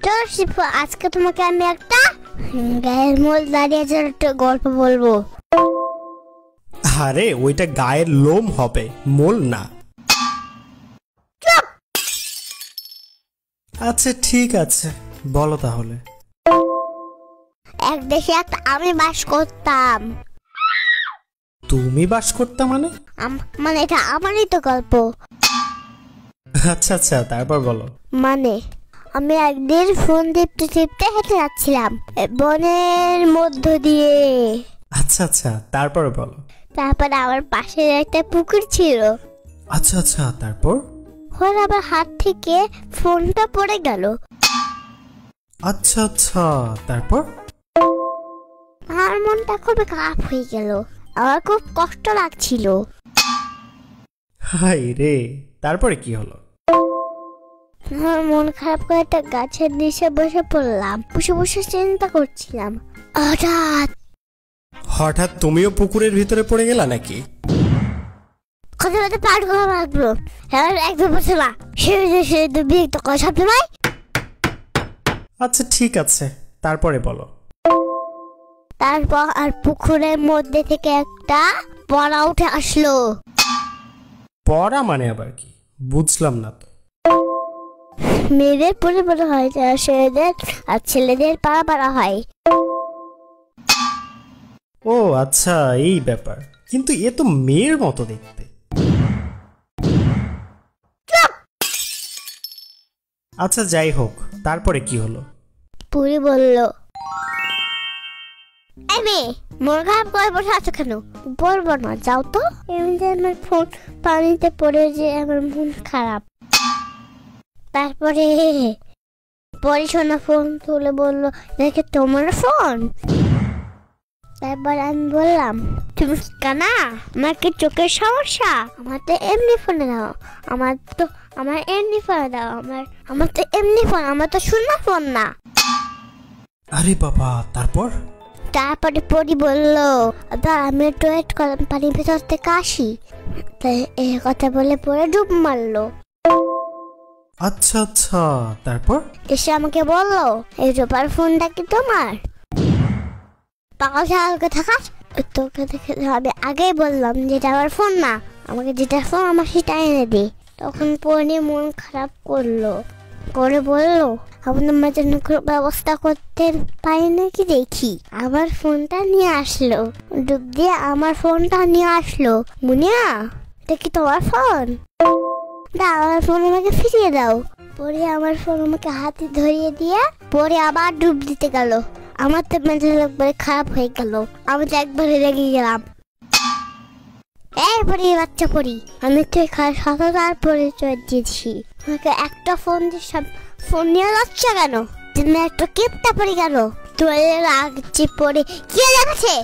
চলো শিপু, আজকে তোমাকে আমি একটা গায়ের মোল দাঁড়িয়ে একটা গল্প বলবো। আরে ওইটা গায়ের লোম হবে, মোল না। আচ্ছা ঠিক আছে, বলো তাহলে। এক দেশে একটা আমি বাস করতাম। তুমি বাস করতা মানে? মানে এটা আমারই তো গল্প। আচ্ছা আচ্ছা, তারপর বলো। মানে আমি একদিন ফোন টিপতে টিপতে হেঁটে যাচ্ছিলাম বনের মধ্য দিয়ে। আচ্ছা আচ্ছা, তারপরে বলো। তারপর আমার পাশে একটা পুকুর ছিল। আচ্ছা আচ্ছা, তারপর? আমার হাত থেকে ফোনটা পড়ে গেল। আচ্ছা আচ্ছা, তারপর? আমার মনটা খুব খারাপ হয়ে গেল, আমার খুব কষ্ট লাগছিল। হাই রে, তারপরে কি হলো? আমার মন খারাপ করে একটা গাছের নিচে বসে পড়লাম। বসে বসে চিন্তা করছিলাম। হঠাৎ তুমিও পুকুরের ভিতরে পড়ে গেলা নাকি? কথা বলতে পাঠ করা লাগলো। একদম বসে না, সে বিরক্ত করে শব্দ নয়। আচ্ছা ঠিক আছে, তারপরে বলো। তারপর আর পুকুরের মধ্যে থেকে একটা পড়া উঠে আসলো। পড়া মানে আবার কি, বুঝলাম না তো। মেয়েদের পরে পড়া হয়, ছেলেদের আর ছেলেদের পাড়া পাড়া হয়। ও আচ্ছা, এই ব্যাপার। কিন্তু এ তো মেয়ের মতো দেখতে। আচ্ছা যাই হোক, তারপরে কি হলো? পুরি বলল, এই মেয়ে, মন খারাপ করে বসে আছো কেন? বলবো না, যাও তো। এমনি আমার ফোন পানিতে পড়ে যে আমার মন খারাপ। তারপরে পরিশোনা ফোন তুলে বললো, দেখে তোমার ফোন? তারপর আমি বললাম, তুমি কানা? আমার কি চোখের সমস্যা? আমার তো এমনি ফোনে দাও। আমার এমনি ফোনে দাও। আমার তো এমনি ফোন, আমার তো শূন্য ফোন না। আরে বাবা, তারপর? তারপরে পরি বললো, আমি একটু ওয়েট করলাম, পানির ভেতর থেকে আসি। তাই এই কথা বলে পরে ডুব মারলো। আচ্ছা আচ্ছা, তারপর? এসে আমাকে বললো, এই রূপার ফোনটা কি তোমার? পাকা ছাড়াকে থাকাস, তোকে দেখে আমি আগেই বললাম যেটা আমার ফোন না, আমাকে যেটা ফোন আমার সেটা এনে দে। তখন পরি মন খারাপ করলো, করে বললো, আপনার জন্য ব্যবস্থা করতে পারি নাকি দেখি। আমার ফোনটা নিয়ে আসলো, ডুব দিয়ে আমার ফোনটা নিয়ে আসলো। মুনিয়া, এটা কি তোমার ফোন? আমার ফোন আমাকে ফিরিয়ে দাও। পরে আমার ফোন আমাকে হাতে ধরিয়ে দিয়ে পরে আবার ডুব দিতে গেল। আমার তো মেজাজ একবারে খারাপ হয়ে গেল, আমি তো একবারে রেগে গেলাম। এই পরি, বাচ্চা পরি, আমি তো সাঁতার পরিচয় দিয়েছি, আমাকে একটা ফোন দিয়ে সব ফোন নিয়ে যাচ্ছে কেন? তুমি একটা কিপটা পরি কেন? তোর লাগছে পরে কি লাগছে?